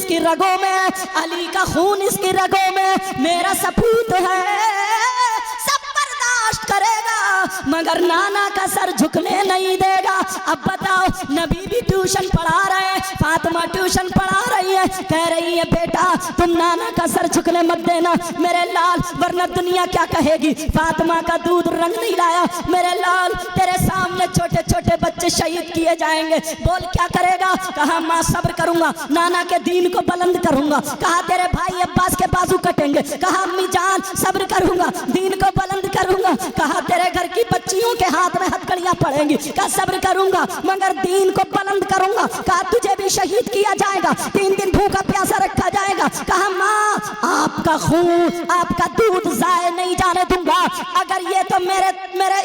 इसकी रगों में, अली का खून इसकी रगों में, मेरा सपूत है, सब बर्दाश्त करेगा मगर नाना का सर झुकने नहीं देगा। अब बताओ, नबी भी ट्यूशन पढ़ा रहे हैं, फातिमा ट्यूशन पढ़ा रही है, कह रही है बेटा तुम नाना का सर झुकने मत देना मेरे लाल, वरना दुनिया क्या कहेगी। फातिमा का दूध रंग नहीं लाया मेरे लाल, तेरे सामने छोटे छोटे बच्चे शहीद किए जाएंगे, बोल क्या करेगा। कहा माँ सब्र करूंगा, नाना के दीन को बुलंद करूंगा। कहा तेरे भाई अब्बास के बाजू कटेंगे। कहा अम्मी जान सब्र करूंगा, दीन को बुलंद करूंगा। कहा तेरे घर की बच्चियों के हाथ में हथकड़ियां पड़ेंगी। कहा सब्र करूंगा मगर दीन को बुलंद करूंगा। कहा तुझे भी शहीद किया जाएगा, 3 दिन भूखा प्यासा रखा जाएगा। कहा माँ आपका खून आपका दूध जाए नहीं जाने दूंगा। अगर ये तो मेरे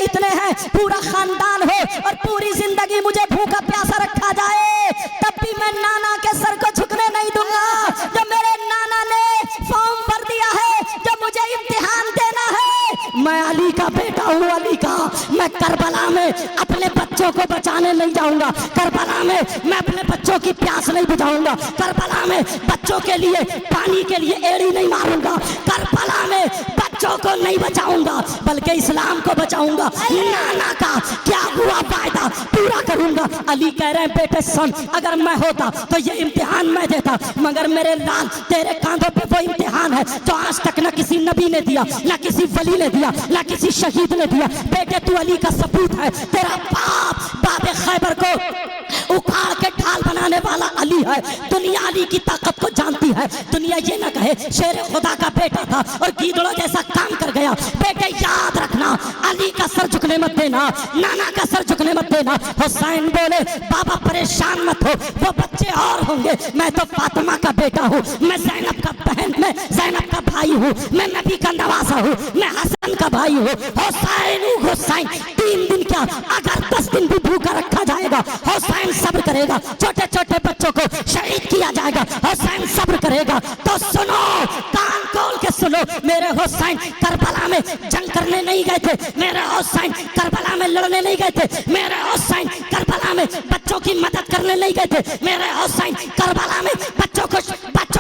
इतने हैं, पूरा खानदान हो और पूरी जिंदगी मुझे भूखा प्यासा रखा जाए, तब भी मैं नाना के सर को झुकने नहीं दूंगा। जब मेरे नाना ने फॉर्म भर दिया है, जब मुझे इम्तिहान देना है, मैं अली का बेटा हूँ, अली का। मैं करबला में अपने बच्चों को बचाने नहीं जाऊंगा, करबला में मैं अपने बच्चों की प्यास नहीं बुझाऊंगा, करबला में बच्चों के लिए पानी के लिए एड़ी नहीं मारूंगा, करबला में बच्चों को नहीं बचाऊंगा बल्कि इस्लाम को बचाऊंगा। नाना का क्या हुआ वायदा पूरा करूंगा। अली कह रहे हैं बेटे सुन, अगर मैं होता तो ये इम्तिहान मैं देता, मगर मेरे लाल तेरे कांधों पे वो इम्तिहान है जो आज तक न किसी नबी ने दिया, न किसी वली ने दिया, न किसी शहीद ने दिया। बेटे तू अली का सपूत है, तेरा बाप बाबे खैबर को उखाड़ के ढाल बनाने वाला अली है। दुनिया अली की ताकत को जानती है, दुनिया ये ना कहे शेर खुदा का बेटा था और गीदड़ों जैसा काम कर गया। बेटे याद रखना, अली का सर झुकने मत देना, नाना का सर झुकने मत देना। हुसैन बोले बाबा परेशान मत हो, वो बच्चे और होंगे, मैं तो फातिमा का बेटा हूँ, मैं ज़ैनब का बहन, मैं ज़ैनब का भाई हूँ, मैं नबी का नवासा हूँ, मैं हसन का भाई हूँ। हुसैन 3 दिन क्या अगर 10 दिन भी भूखा रखा जाएगा, हुसैन सब्र करेगा। छोटे छोटे बच्चों को शहीद किया जाएगा, हुसैन सब्र करेगा। तो सुनो, कान खोल के सुनो, मेरे हुसैन करबला में जंग करने नहीं गए थे, मेरे हुसैन करबला में लड़ने नहीं गए थे, मेरे हुसैन करबला में बच्चों की मदद करने नहीं गए थे, मेरे हुसैन करबला में बच्चों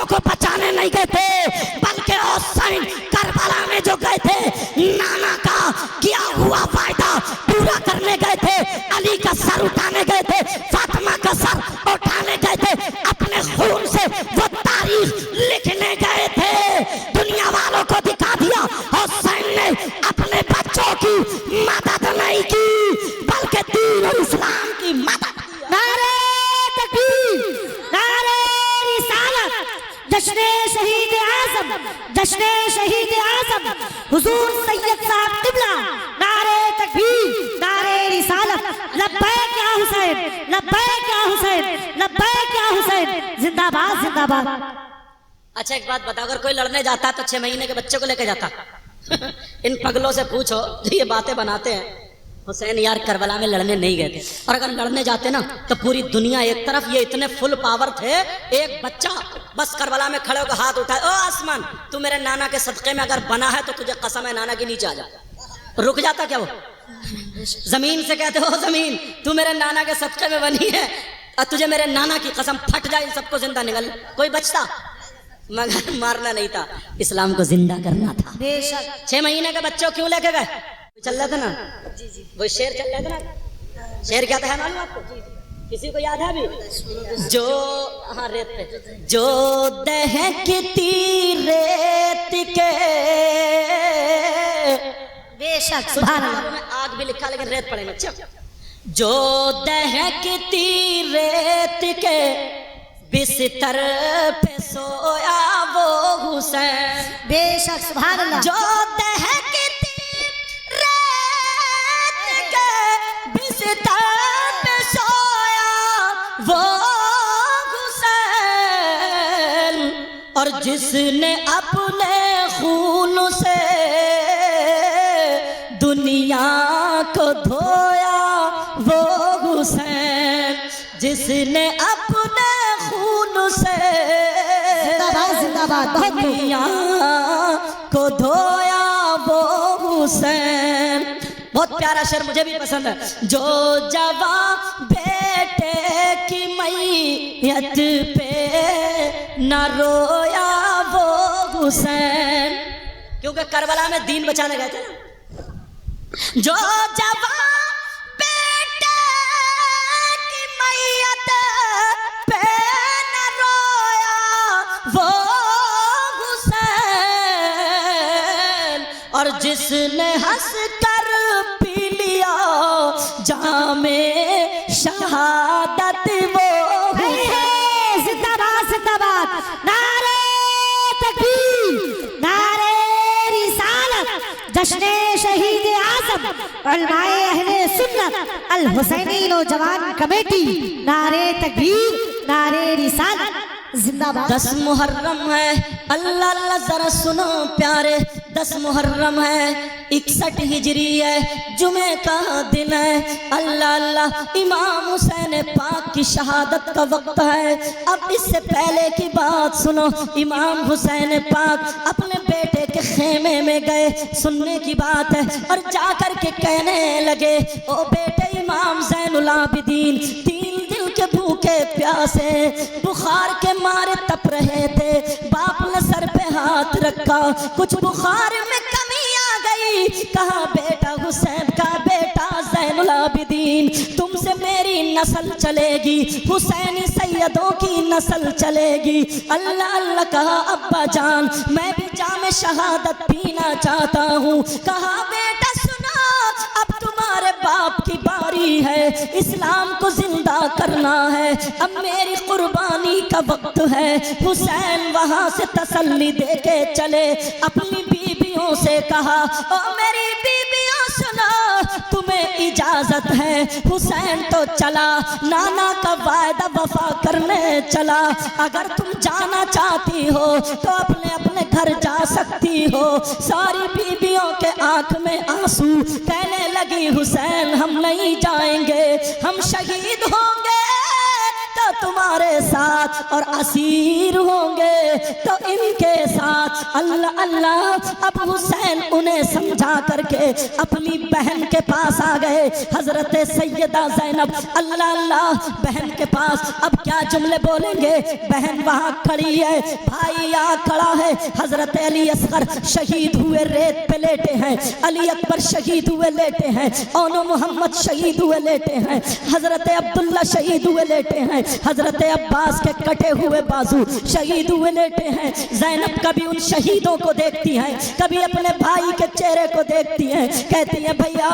को बचाने नहीं गए थे, बल्कि हुसैन करबला में जो गए थे नाना का किया हुआ वायदा पूरा करने गए थे, अली का सर उठाने गए थे, फातिमा का सर उठाने गए थे, अपने खून से वो तारीख लिखने गए थे। दुनिया वालों को दिखा दिया हुसैन ने अपने बच्चों की मदद नहीं की बल्कि दीन और इस्लाम की मदद। नारे तकबीर, नारे रिसालत, जश्न शहीद आज़म, जश्न शहीद आज़म हुजूर सैयद साहब क़िबला। नारे तकबीर, नारे रिसालत, लब्बैक या हुसैन, लब्बैक या हुसैन, लब्बैक या हुसैन, जिंदाबाद जिंदाबाद। अच्छा एक बात बता, अगर कोई लड़ने जाता तो 6 महीने के बच्चे को लेकर जाता? इन पगलों से पूछो जो ये बातें बनाते हैं। हुसैन यार करबला में लड़ने नहीं गए थे, और अगर लड़ने जाते ना तो पूरी दुनिया एक तरफ, ये इतने फुल पावर थे, एक बच्चा बस करबला में खड़े होकर हाथ उठाए, ओ आसमान तू मेरे नाना के सदक़े में अगर बना है तो तुझे कसम है नाना के नीचे आ जा। रुक जाता क्या वो? जमीन से कहते हो जमीन तू मेरे नाना के सदक़े में बनी है और तुझे मेरे नाना की कसम, फट जाए इन सबको जिंदा निकल। कोई बचता? मगर मारना नहीं था, इस्लाम को जिंदा करना था। बेशक 6 महीने के बच्चों क्यों लेके गए? चल रहा था ना वो शेर, चल रहा था ना शेर, क्या था मालूम आपको? किसी को याद है अभी? जो हाँ रेत पे, जो दहकती रेत के, बेशक सुभान अल्लाह। में आग भी लिखा लेकिन रेत पड़ेगा। जो दहकती रेत के बिस्तर पे सोया वो हुसैन। बेशक सुभान अल्लाह। जो दहकती रेत के बिस्तर पे सोया वो हुसैन, और जिसने अपने खून से दुनिया को धोया वो हुसैन, जिसने अपने खून से जिंदाबाद दुनिया को धोया वो हुसैन। बहुत प्यारा शेर, मुझे भी पसंद है। जो जवां बेटे की मैयत पे न रोया वो हुसैन, क्योंकि करबला में दीन बचाने गए थे ना। जो जवान बेटे की मैयत पे न रोया वो हुसैन, और जिसने हंस कर पी लिया जामे शहादत वो हुसैन। जिंदाबाद जिंदाबाद, नारे तकबीर, नारे रिसालत, जश्न शहीद आज़म, उलमाए अहले सुन्नत अल हुसैनी नौजवान कमेटी, नारे तकबीर, नारे रिसालत, जिंदाबाद। 10 मुहर्रम है, अल्लाह अल्लाह जरा सुनो प्यारे, 10 मुहर्रम है, 61 हिजरी है, जुमे का दिन है। अल्लाह अल्लाह इमाम हुसैन पाक की शहादत का वक्त है। अब इससे पहले की बात सुनो, इमाम हुसैन पाक अपने बेटे के खेमे में गए, सुनने की बात है, और जाकर के कहने लगे, ओ बेटे इमाम ज़ैनुल आबिदीन, 3 दिन के भूखे प्यासे बुखार के मारे तप रहे थे। बाप ने सर पे हाथ रखा, कुछ बुखार में कमी आ गई। कहा बेटा हुसैन का बेटा ज़ैनुल आबिदीन, तुमसे मेरी नस्ल चलेगी, हुसैनी सैयदों की नस्ल चलेगी। अल्लाह अल्लाह कहा अब्बा जान मैं भी जामे शहादत पीना चाहता हूँ। कहा बेटा सुनो, अब तुम्हारे बाप की बारी है, इस्लाम को जिंदा करना है, अब मेरी कुर्बानी का वक्त है। हुसैन वहां से तसल्ली देके चले, अपनी बीबियों से कहा ओ मेरी बीबियों सुनो, तुम्हें इजाजत है। हुसैन तो चला, नाना का वायदा वफा करने चला। अगर तुम जाना चाहती हो तो अपने अपने घर जा सकती हो। सारी बीबियों के आंख में आंसू, कहने लगी हुसैन हम नहीं जाएंगे, हम शहीद होंगे तो तुम्हारे साथ, और असीर होंगे तो इनके साथ। अल्लाह अल्लाह, अब हुसैन उन्हें समझा करके अपनी बहन के पास आ गए, हजरत सैयदा ज़ैनब। अल्लाह अल्लाह, बहन के पास अब क्या जुमले बोलेंगे। बहन वहां खड़ी है, भाई यहाँ खड़ा है। हजरत अली असगर शहीद हुए रेत पे लेटे हैं, अली अकबर शहीद हुए लेटे हैं, ओनो मोहम्मद शहीद हुए लेटे हैं, हजरत अब्दुल्ला शहीद हुए लेटे हैं, हजरत अब्बास के कटे हुए बाजू शहीद हुए लेटे हैं। ज़ैनब कभी उन शहीदों को देखती हैं, कभी अपने भाई के चेहरे को देखती हैं, कहती हैं भैया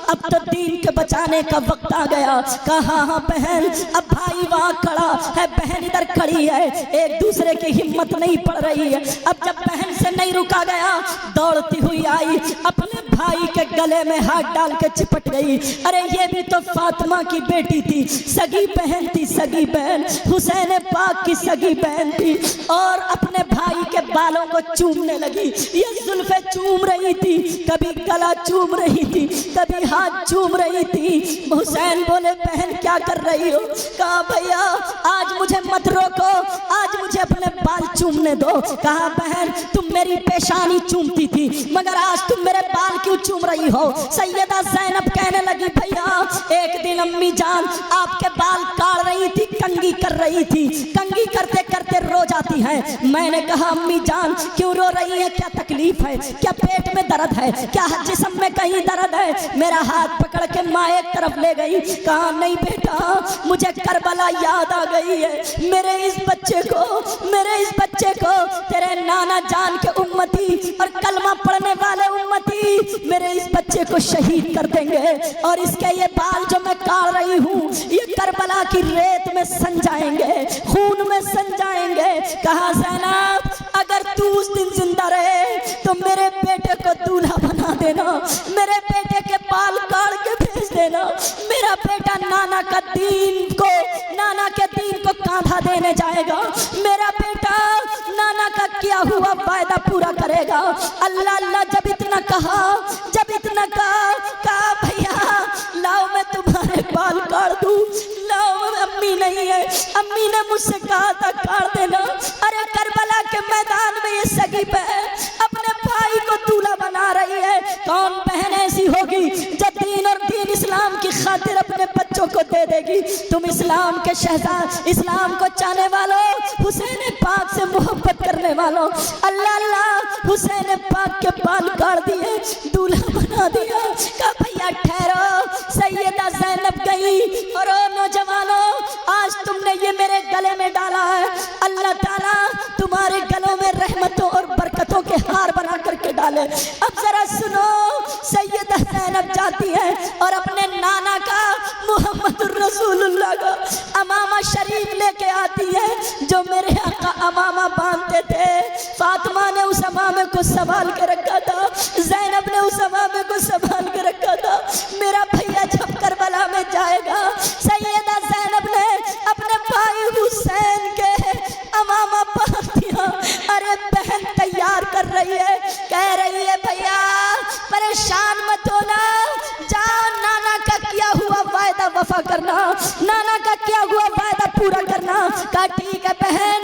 अब तो दीन के बचाने का वक्त आ गया। कहा हाँ बहन, अब भाई वहाँ खड़ा है, बहन इधर खड़ी है, एक दूसरे की हिम्मत नहीं पड़ रही है। अब जब बहन से नहीं रुका गया, दौड़ती हुई आई, अपने भाई के गले में हाथ डाल के चिपट गई। अरे ये भी तो फातिमा की बेटी थी, सगी बहन थी, सगी बहन, हुसैन पाक की सगी बहन थी, और अपने भाई के बालों को चूमने लगी। ये जुल्फे चूम रही थी, कभी गला चूम रही थी, कभी हाथ चूम रही थी। हुसैन बोले बहन क्या कर रही हो। कहा भैया आज मुझे मत रोको, आज मुझे अपने बाल चूमने दो। कहा बहन तुम मेरी पेशानी चूमती थी, मगर आज तुम मेरे बाल क्यों चूम रही हो। सैयदा ज़ैनब कहने लगी भैया एक दिन अम्मी जान आपके बाल काट रही थी, कंघी कर रही थी, कंघी करते करते रो जाती है। मैंने कहा अम्मी जान क्यों रो रही है, क्या तकलीफ है, क्या पेट में दर्द है, क्या जिस्म में कहीं दर्द है। मेरा हाथ पकड़ के माँ एक तरफ ले गई। कहा नहीं बेटा मुझे करबला याद आ गई है, मेरे इस बच्चे को तेरे नाना जान के उम्मती और कलमा पढ़ने वाले उम्मती मेरे इस बच्चे को शहीद कर देंगे, और इसके ये बाल जो मैं काट रही हूँ ये करबला की रेत में सन जाएंगे, खून में सन जाएंगे। कहा ज़ैनब अगर तू उस दिन जिंदा रहे तो मेरे बेटे को दूल्हा बना देना, मेरे बेटे के बाल काट के भेज देना, मेरा बेटा नाना के दीन को कांधा देने जाएगा, मेरा बेटा नाना का किया हुआ वायदा पूरा करेगा। अल्लाह अल्लाह जब इतना कहा कहा भैया लाओ मैं तुम्हारे बाल काट दूं, लाओ अम्मी नहीं है, अम्मी ने मुझसे कहा था काट देना। अरे करबला के मैदान में ये सगी बहन अपने भाई को दूल्हा बना रही है। कौन बहन ऐसी होगी जो दीन और दीन इस्लाम की खातिर अपने बच्चे बच्चों को दे देगी। तुम इस्लाम के शहजाद, इस्लाम को चाहने वालों, हुसैन पाक से मोहब्बत करने वालों, अल्लाह अल्लाह हुसैन पाक के बाल काट दिए, दूल्हा बना दिया। कहा भैया ठहरो, सैयदा ज़ैनब गई और ओ नौजवानों, आज तुमने ये मेरे गले में डाला है, अल्लाह ताला तुम्हारे गलों में रहमतों और बरकतों के हार बना करके डाले। अब जरा सुनो, सैयदा ज़ैनब जाती है और अपने नाना का, मुहम्मदुर रसूलुल्लाह का अमामा शरीफ लेके आती है, जो मेरे आका अमामा बांधते थे। फातिमा ने उस अमामे को संभाल के रखा था, ज़ैनब ने उस अमामे को संभाल के रखा था। मेरा भैया जब करबला में जाएगा, सैयदा ज़ैनब ने अपने भाई हुसैन के अमामा बांध दिया। अरे बहन तैयार कर रही है, कह रही है भैया परेशान मत होना, जाओ नाना का किया हुआ वायदा वफा करना, नाना का किया हुआ वायदा पूरा करना। कहा ठीक है बहन।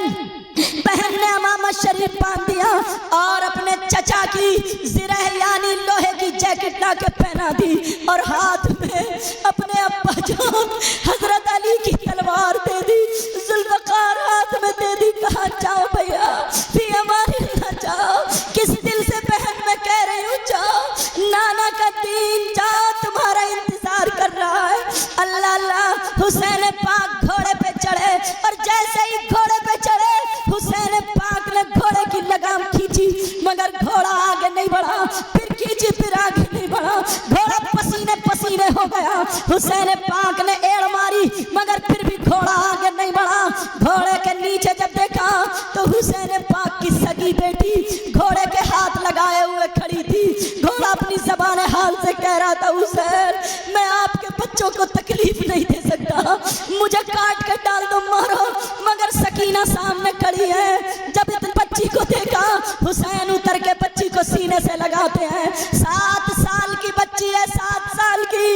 बहन ने अमामा शरीफ बांध दिया और अपने चचा की ज़िरह यानी लोहे की जैकेट ला के पहना दी और हाथ में अपने अब्बा जान हजरत अली की तलवार दे दी, जुल्फ़कार हाथ में दे दी। कहा जाओ भैया, भी हमारे ना जाओ, किस दिल से बहन मैं कह रही हूँ, जाओ नाना का दीन, जाओ तुम्हारा इंतजार कर रहा है। अल्लाह अल्लाह हुसैन पाक घोड़े पे चढ़े और जैसे ही घोड़े पे चढ़े, हुसैन पाक ने घोड़े की लगाम खींची, मगर घोड़ा आगे नहीं बढ़ा, फिर खींची फिर आगे नहीं बढ़ा, घोड़ा पसीने पसीने हो गया। हुसैन पाक ने एड़ मारी, मगर फिर भी घोड़ा आगे नहीं बढ़ा। घोड़े के नीचे जब देखा तो हुसैन पाक की सगी बेटी घोड़े के हाथ लगाए हुए खड़ी थी। घोड़ा अपनी ज़बान हाल से कह रहा था, हुसैन मैं आपके बच्चों को तकलीफ नहीं दे सकता, मुझे काट के डाल दो, मारो। मगर सकीना सामने खड़ी है। जब इस बच्ची को देखा, हुसैन उतर के बच्ची को सीने से लगाते हैं। 7 साल की बच्ची है, 7 साल की।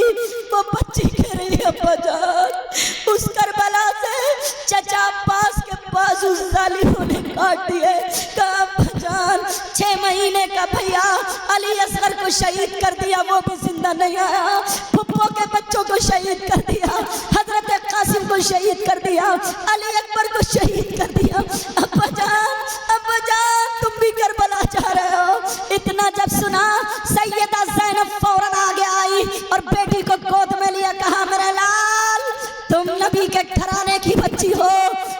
वो बच्ची कह रही है बजान उस करबला से चचा अब्बास के पास उस जालिमों ने काट दिए। कहा बजान 6 महीने का भैया अली असगर को शहीद कर दिया, वो भी जिंदा नहीं आया। फुप्पो के बच्चों को शहीद कर दिया, हजरत कासिम को शहीद कर दिया, अली अकबर को शहीद कर दिया। अब्बा जान तुम भी करबला जा रहे हो। इतना जब सुना, सैयदा ज़ैनब फौरन आगे आई और बेटी को गोद में लिया। कहा मेरे लाल, तुम नबी के घराने की बच्ची हो,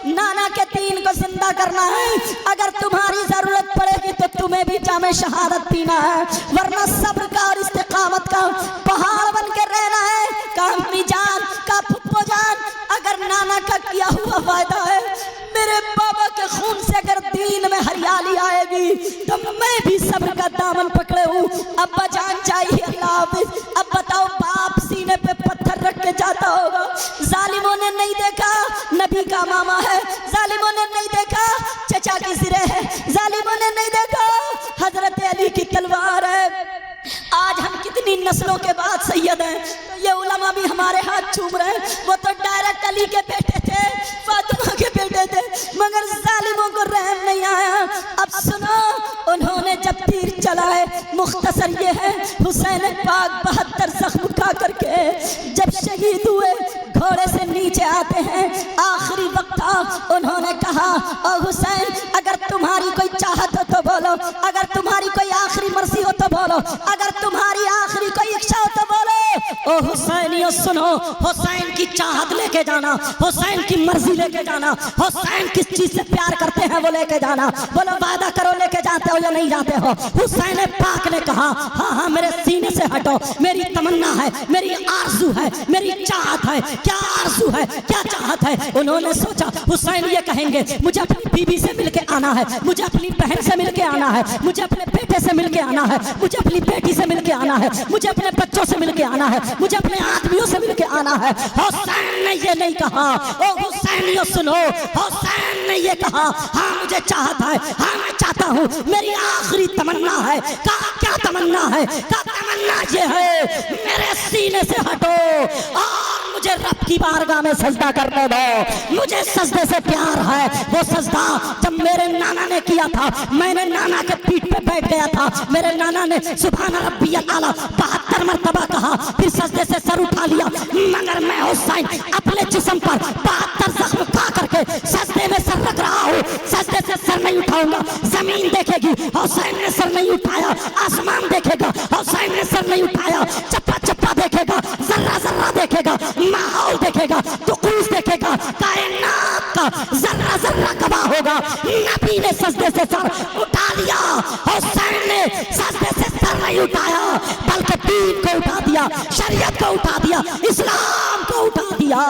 नाना के दीन को जिंदा करना है। अगर तुम्हारी जरूरत पड़ेगी तो तुम्हें भी जामे शहादत पीना है, वरना सब्र का और इस्तिकामत का पहाड़ बन के रहना है। का अम्मी जान, का फुप्पो जान, अगर नाना का किया हुआ वायदा है, मेरे बाबा के खून से अगर दीन में हरियाली आएगी तो मैं भी सब्र का दामन पकड़े हूँ। अब्बा जान चाहिए, अल्लाह हाफिज। अब बताओ, बाप सीने पे पत्थर रख के जाता होगा, जालिमों ने नहीं देखा नबी का मामा है, जालिमों ने नहीं देखा चचा की सिरे है, जालिमों ने नहीं देखा हजरत अली की तलवार है। आज हम कितनी नस्लों के बाद सैयद हैं, तो ये उलमा भी हमारे हाथ चूम रहे हैं। वो तो डायरेक्ट अली के बेटे थे, फातिमा के बेटे थे, मगर जालिमों को रहम नहीं आया। अब सुनो, उन्होंने जब तीर चलाए, मुख्तसर ये है, हुसैन पाक 72 जख्म खा करके जब शहीद हुए, घोड़े से नीचे आते हैं, आखिरी वक्त था। उन्होंने कहा, ओ हुसैन अगर तुम्हारी कोई चाहत हो तो बोलो, अगर तुम्हारी कोई आखिरी मर्जी हो तो बोलो, अगर तुम्हारी आखिरी कोई इच्छा हो तो बोलो। ओ हुसैनियों सुनो, हुसैन की चाहत लेके जाना, हुसैन की मर्जी लेके जाना, हुसैन किस चीज से प्यार करते हैं वो लेके जाना। बोलो वादा करो, लेके जाते हो या नहीं जाते हो। हुसैन पाक ने कहा, हाँ हाँ मेरे सीने से हटो, मेरी तमन्ना है, मेरी आरज़ू है, मेरी चाहत है। क्या आरज़ू है, क्या चाहत है? उन्होंने सोचा हुसैन ये कहेंगे, मुझे अपनी बीवी से मिलके आना है, मुझे अपनी बहन से मिलके आना है, मुझे अपने बेटे से मिलके आना है, मुझे अपनी बेटी से मिलके आना है, मुझे अपने बच्चों से मिलके आना है, मुझे अपने आदमियों से मिलके आना है। हुसैन ने ये नहीं कहा। ओ हुसैनियों सुनो, हुसैन ने ये कहा, हाँ मुझे चाहत है, हाँ मैं चाहता हूँ, मेरी आखिरी तमन्ना है। कहा क्या तमन्ना है? कहा तमन्ना ये है, मेरे सीने से हटो और मुझे रब की बारगाह में सजदा करने दो, मुझे सजदे से प्यार है। वो सजदा जब मेरे नाना ने किया था, मैंने नाना के पीठ पे बैठ गया था, मेरे नाना ने सुभान रब्बियल आला 72 मरतबा कहा, फिर सजदे से सर उठा लिया। मगर मैं हुसैन अपने जिस्म पर 72 जख्म खा करके सजदे में सर रख रहा हूँ, सजदे से सर नहीं उठाऊंगा। जमीन देखेगी, हुसैन ने सर नहीं उठाया, आसमान देखेगा, हुसैन ने सर नहीं उठाया, चप्पा चप्पा देखेगा, जर्रा जर्रा देखेगा, माहौल देखेगा, तुकूस देखेगा, कायनात का जर्रा जर्रा गवाह होगा। नबी ने सजदे से सर उठा लिया, हुसैन ने सजदे से सर नहीं उठाया, बल्कि दीन को उठा दिया, शरीयत को उठा दिया, इस्लाम को उठा दिया,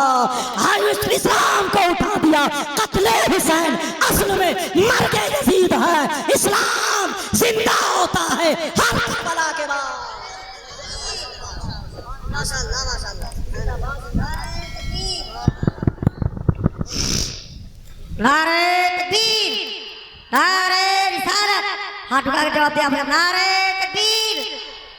इस्लाम को उठा दिया। कत्ले हुसैन असल में मर्ग यजीद है, इस्लाम जिंदा होता है हर करबला के बाद। माशाअल्लाह माशाअल्लाह। नारे तकबीर, नारे रिसालत। हाथ उठा के जवाब दिया आपने। नारे तकबीर,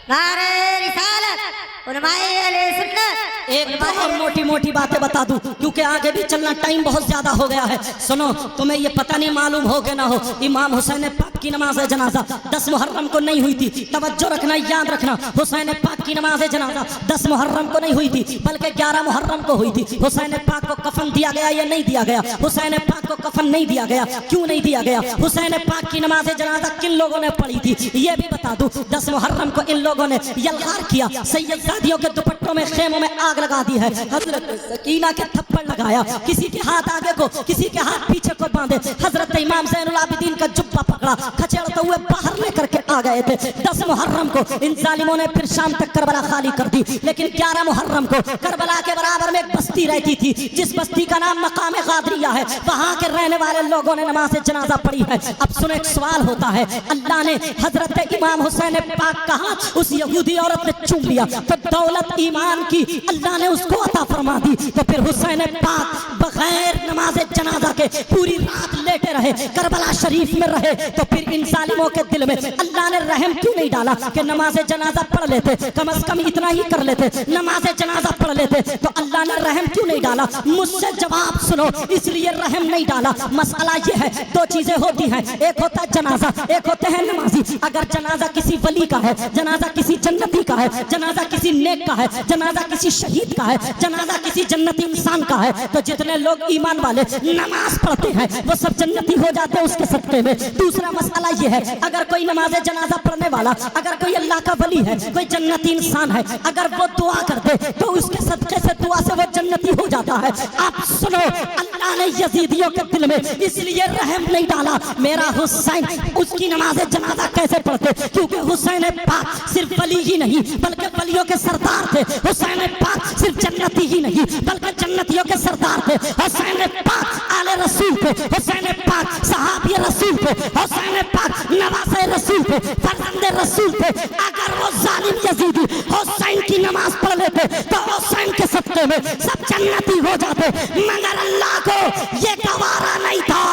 नारे रिसालत, उलमाए अहले सुन्नत। एक तो और मोटी मोटी बातें बता दूं, क्योंकि आगे भी चलना, टाइम बहुत ज्यादा हो गया है। सुनो, तुम्हें ये पता नहीं मालूम हो के ना हो, इमाम हुसैन पाक की नमाज जनाजा 10 मुहर्रम को नहीं हुई थी। तवज्जो रखना, याद रखना, हुसैन पाक की नमाज जनाजा 10 मुहर्रम को नहीं हुई थी, बल्कि 11 मुहर्रम को हुई थी। हुसैन पाक को कफन दिया गया या नहीं दिया गया? हुसैन पाक को कफन नहीं दिया गया। क्यों नहीं दिया गया? हुसैन पाक की नमाज जनाजा किन लोगों ने पढ़ी थी ये भी बता दूं। 10 मुहर्रम को इन लोगों ने यलगार किया, सैयदजादियों के दुपट्टों में, खेमों में आग लगा दी है। हजरत सकीना के थप्पड़ लगाया, किसी के हाथ आगे को, किसी के हाथ पीछे को बांधे। हजरत इमाम ज़ैनुल आबिदीन का जुब्बा पकड़ा, खचेड़ते हुए बाहर लेकर के आ गए थे। 10 मुहर्रम को इन जालिमों ने फिर शाम तक करबला खाली कर दी, लेकिन 11 मुहर्रम को करबला के बराबर में एक बस्ती रहती थी, जिस बस्ती का नाम मकाम गादरिया है। वहां के रहने वाले लोगों ने नमाज जनाजा पढ़ी है। अब सुनो, एक सवाल होता है, अल्लाह ने हजरत इमाम हुसैन पाक का हाथ उस यहूदी औरत ने चूम लिया, तो दौलत ईमान की अल्लाह ने उसको अता फरमा दी। तो फिर हुसैन पाक बगैर नमाज जनाजा के पूरी रात लेटे रहे, करबला शरीफ में रहे। तो फिर इन जालिमों के दिल में अल्लाह ने रहम क्यों नहीं डाला कि नमाज जनाजा पढ़ लेते, कम से कम इतना ही कर लेते, नमाज जनाजा पढ़ लेते। तो अल्लाह ने रहम क्यों नहीं डाला? मुझसे जवाब सुनो, इसलिए रहम नहीं डाला। मसला ये है, 2 चीजें होती हैं, एक होता है जनाजा, एक होते हैं नमाजी। अगर जनाजा किसी वली का है, जनाजा किसी जन्नती का है, जनाजा किसी नेक का है, जनाजा किसी शहीद का है, जनाजा किसी जन्नती इंसान का है, तो जितने लोग ईमान वाले नमाज पढ़ते हैं वो सब जन्नती हो जाते हैं उसके सदके में। दूसरा मसला ये है, अगर कोई नमाज जनाजा पढ़ने वाला, अगर कोई अल्लाह का वली है, कोई जन्नती इंसान है, अगर वो दुआ कर दे तो उसके सदके से, दुआ से वो जन्नती हो जाता है। आप सुनो, अल्लाह ने यजीदियों के दिल में इसलिए रहम नहीं डाला। मेरा हुसैन उसकी नमाज जनाजा कैसे पढ़ते? क्योंकि हुसैन पाक सिर्फ वली ही नहीं बल्कि वलियों के सरदार थे। हुसैन पाक सिर्फ जन्नती ही नहीं बल्कि जन्नतियों के सरदार थे। हुसैन पाक आले रसूल थे, हुसैन पाक सहाबी रसूल थे, हुसैन पाक नवासे रसूल थे, फरजंदे रसूल थे। अगर वो जालिम यजीदी हुसैन की नमाज पढ़ लेते तो हुसैन के सदके में सब जन्नती हो जाते। मगर अल्लाह को ये गवारा नहीं था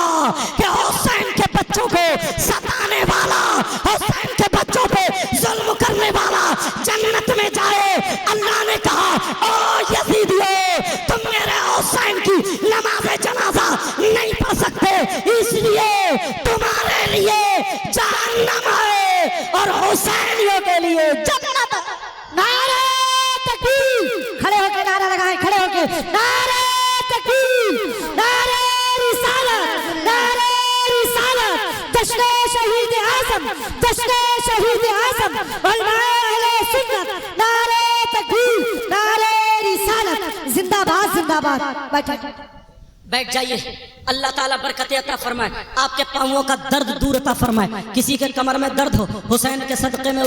कि हुसैन के बच्चों को सताने वाला, हुसैन के बच्चों पे जुल्म करने वाला जन्नत में जाए। अल्लाह ने कहा, ओ यजीदियों, तुम मेरे हुसैन की नमाज जनाजा नहीं पढ़ सकते, इसलिए तुम्हारे लिए जहन्नम है और हुसैनियों के लिए जन्नत। नारे तकबीर, खड़े होकर नारा लगाएं, खड़े होकर नारे तकबीर, नारे रिसालत, नारे रिसालत। जश्न शहीद आज़म, जश्न शहीद आज़म, उलमाए अहले सुन्नत। नारे तकबीर, नारे रिसालत, जिंदाबाद जिंदाबाद। बैठ जाइए, अल्लाह ताला बरकत अता फरमाए, आपके पांवों का दर्द दूर अता फरमाए। किसी के कमर में दर्द हो, हुसैन के सदक़े में